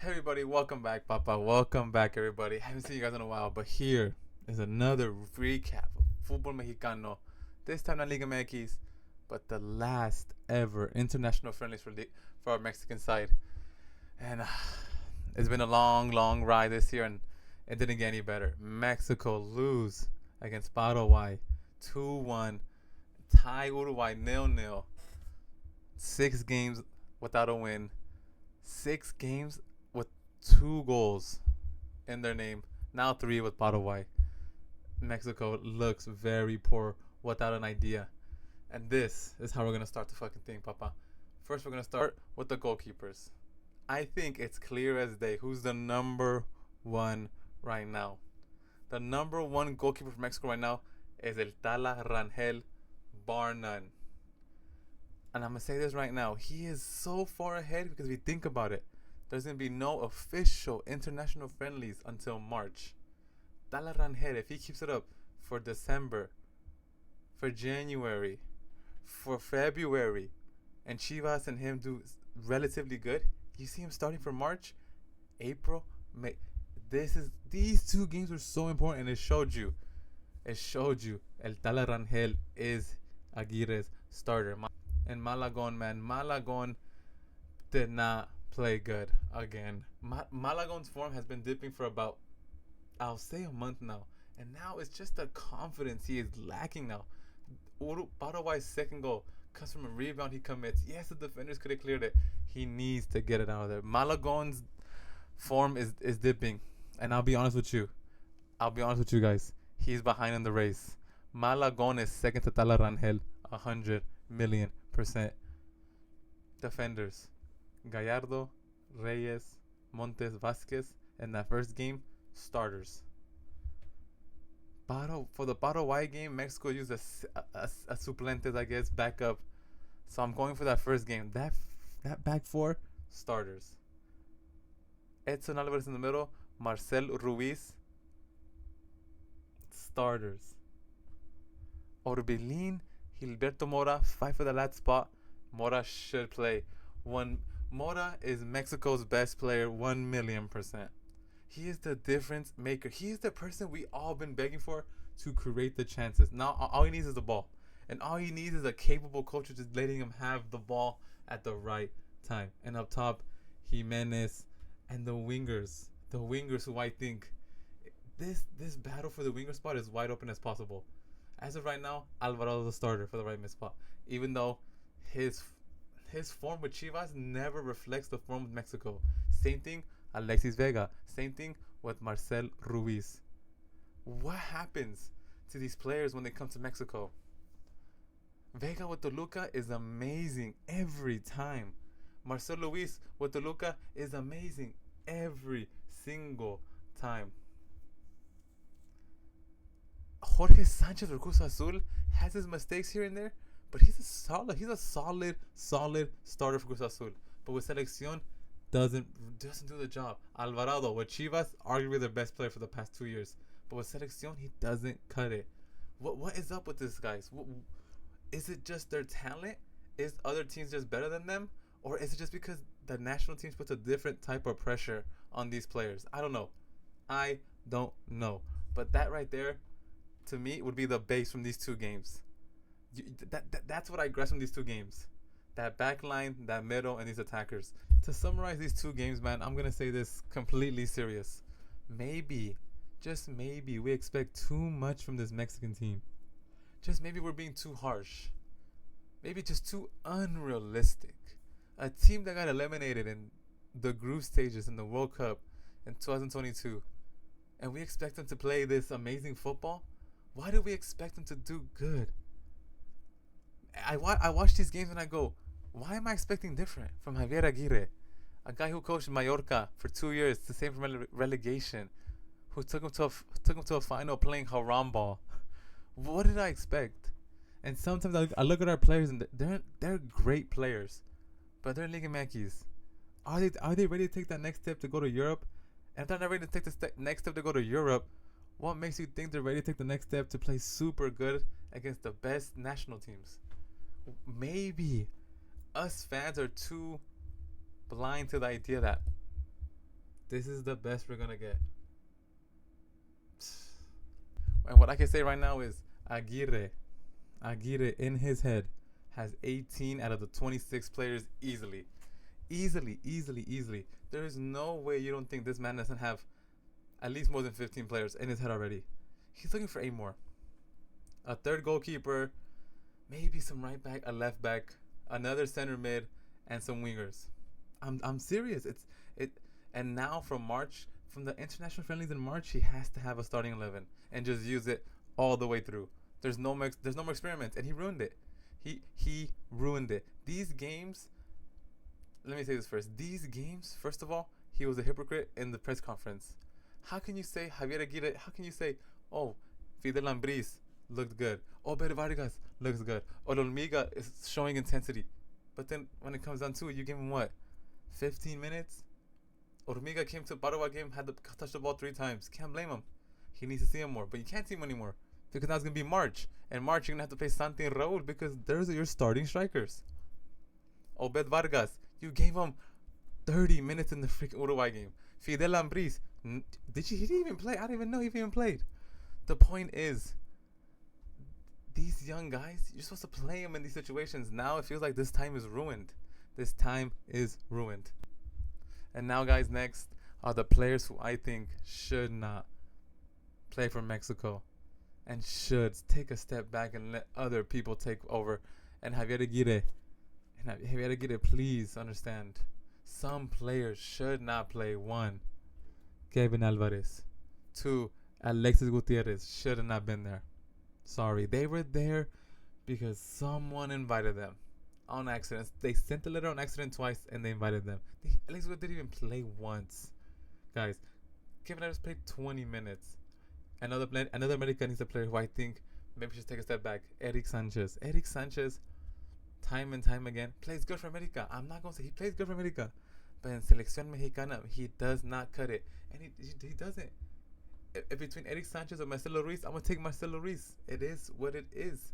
Hey everybody, welcome back, Papa. Welcome back, everybody. Haven't seen you guys in a while, but here is another recap of Fútbol Mexicano. This time not Liga MX, but the last ever international friendlies for our Mexican side. And it's been a long, long ride this year, and it didn't get any better. Mexico lose against Paraguay 2-1, tie Uruguay 0-0. 6 games without a win. 6 games with 2 goals in their name. Now 3 with Paraguay. Mexico looks very poor without an idea. And this is how we're going to start the fucking thing, Papa. First, we're going to start with the goalkeepers. I think it's clear as day who's the number one right now. The number one goalkeeper for Mexico right now is El Tala Rangel, bar none. And I'm going to say this right now. He is so far ahead because if you think about it, there's going to be no official international friendlies until March. Tala Rangel, if he keeps it up for December, for January, for February, and Chivas and him do relatively good, you see him starting for March, April, May. These 2 games were so important, and it showed you. El Tala Rangel is Aguirre's starter. And Malagon, man, Malagon did not play good again. Malagon's form has been dipping for about, I'll say, a month now. And now it's just the confidence he is lacking now. Paraguay's second goal comes from a rebound he commits. Yes, the defenders could have cleared it. He needs to get it out of there. Malagon's form is dipping. And I'll be honest with you. Guys. He's behind in the race. Malagon is second to Tala Rangel, 100,000,000%. Defenders: Gallardo, Reyes, Montes, Vasquez. In that first game, starters. For the Paraguay game, Mexico used a suplentes, I guess, backup. So I'm going for that first game. That back four, starters. Edson Alvarez in the middle, Marcel Ruiz, starters. Orbelin, Gilberto Mora fight for the last spot. Mora should play. Mora is Mexico's best player, 1,000,000%. He is the difference maker. He is the person we all been begging for to create the chances. Now all he needs is the ball, and all he needs is a capable coach just letting him have the ball at the right time. And up top, Jimenez and the wingers who I think this battle for the winger spot is wide open as possible. As of right now, Alvarado is the starter for the right mid spot, even though his form with Chivas never reflects the form with Mexico. Same thing, Alexis Vega. Same thing with Marcel Ruiz. What happens to these players when they come to Mexico? Vega with Toluca is amazing every time. Marcel Ruiz with Toluca is amazing every single time. Jorge Sanchez with Cruz Azul has his mistakes here and there, but he's a solid starter for Cruz Azul. But with Selección, doesn't do the job. Alvarado with Chivas, arguably their best player for the past 2 years, but with Selección, he doesn't cut it. What is up with this, guys? Is it just their talent? Is other teams just better than them, or is it just because the national teams puts a different type of pressure on these players? I don't know. But that right there, to me, would be the base from these 2 games. That's what I grasp from these 2 games. That back line, that middle, and these attackers. To summarize these 2 games, man, I'm going to say this completely serious. Maybe, just maybe, we expect too much from this Mexican team. Just maybe we're being too harsh. Maybe just too unrealistic. A team that got eliminated in the group stages in the World Cup in 2022. And we expect them to play this amazing football? Why do we expect them to do good? I watch these games and I go, why am I expecting different from Javier Aguirre, a guy who coached Mallorca for 2 years to save from relegation, who took him to a final playing haram ball? What did I expect? And sometimes I look at our players and they're great players, but they're Liga MX. Are they ready to take that next step to go to Europe? And if they're not ready to take the next step to go to Europe, what makes you think they're ready to take the next step to play super good against the best national teams? Maybe us fans are too blind to the idea that This is the best we're gonna get. And what I can say right now is Aguirre in his head has 18 out of the 26 players easily. Easily. There is no way you don't think this man doesn't have at least more than 15 players in his head already. He's looking for 8 more. A third goalkeeper, maybe some right back, a left back, another center mid, and some wingers. I'm serious. And now from the international friendlies in March, he has to have a starting 11 and just use it all the way through. There's no more experiments, and he ruined it. He ruined it. These games. Let me say this first. These games, first of all, he was a hypocrite in the press conference. How can you say Javier Aguirre? How can you say, oh, Fidel Ambriz looked good. Oh, Ber Vargas looks good. Oh, Olmiga is showing intensity. But then when it comes down to it, you give him what? 15 minutes? Olmiga came to Paraguay game, had to touch the ball 3 times. Can't blame him. He needs to see him more. But you can't see him anymore. Because now it's going to be March. And March, you're going to have to play Santi and Raul because those are your starting strikers. Obed Vargas, you gave him 30 minutes in the freaking Uruguay game. Fidel Ambriz, he didn't even play. I don't even know if he even played. The point is, these young guys, you're supposed to play them in these situations. Now it feels like this time is ruined. This time is ruined. And now, guys, next are the players who I think should not play for Mexico and should take a step back and let other people take over. And Javier Aguirre, please understand. Some players should not play. 1, Kevin Alvarez. 2, Alexis Gutierrez should have not been there. Sorry, they were there because someone invited them on accident. They sent the letter on accident twice and they invited them. Alexis Gutierrez didn't even play once. Guys, Kevin Alvarez played 20 minutes. Another Americanista player who I think maybe should take a step back, Eric Sanchez. Eric Sanchez, time and time again, plays good for America. I'm not going to say he plays good for America. But in Selección Mexicana, he does not cut it. And he doesn't. If between Eric Sanchez or Marcelo Ruiz, I'm going to take Marcelo Ruiz. It is what it is.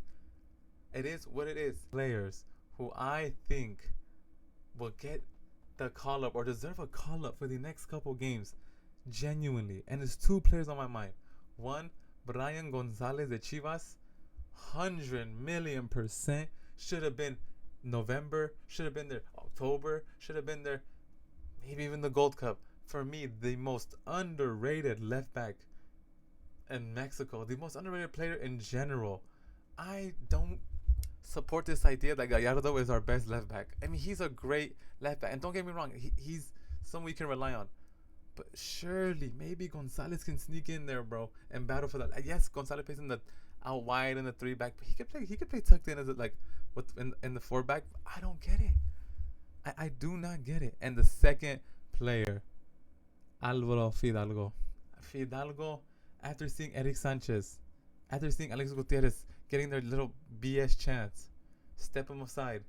It is what it is. Players who I think will get the call-up or deserve a call-up for the next couple games. Genuinely. And there's 2 players on my mind. 1, Brian Gonzalez de Chivas. 100,000,000% should have been November, should have been there October, should have been there maybe even the Gold Cup. For me, the most underrated left back in Mexico, the most underrated player in general. I don't support this idea that Gallardo is our best left back. I mean, he's a great left back, and don't get me wrong, he's someone we can rely on. But surely, maybe Gonzalez can sneak in there, bro, and battle for that. Yes, Gonzalez plays in the out wide in the 3 back, but he could play tucked in as in the 4 back. I don't get it. I do not get it. And the second player, Alvaro Fidalgo. Fidalgo, after seeing Eric Sanchez, after seeing Alexis Gutierrez getting their little BS chance, step him aside.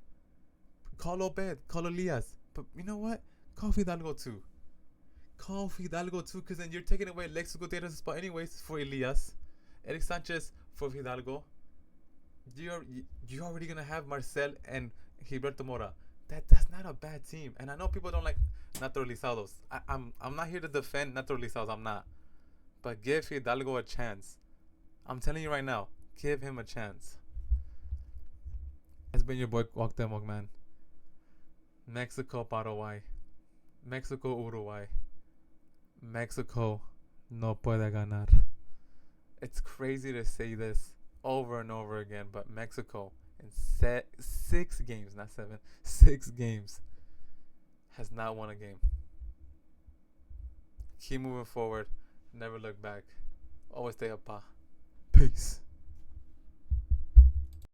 Call Obed, call Elias. But you know what? Call Fidalgo too. Because then you're taking away Alexis Gutierrez's spot anyways for Elias. Eric Sanchez for Fidalgo. You're already going to have Marcel and Gilberto Mora. That's not a bad team. And I know people don't like naturalizados. I'm not here to defend naturalizados. I'm not. But give Hidalgo a chance. I'm telling you right now, give him a chance. It's been your boy Cuauhtemoc, man. Mexico, Paraguay. Mexico, Uruguay. Mexico no puede ganar. It's crazy to say this over and over again, but Mexico in 6 games, not 7, 6 games, has not won a game. Keep moving forward. Never look back. Always stay up. Peace.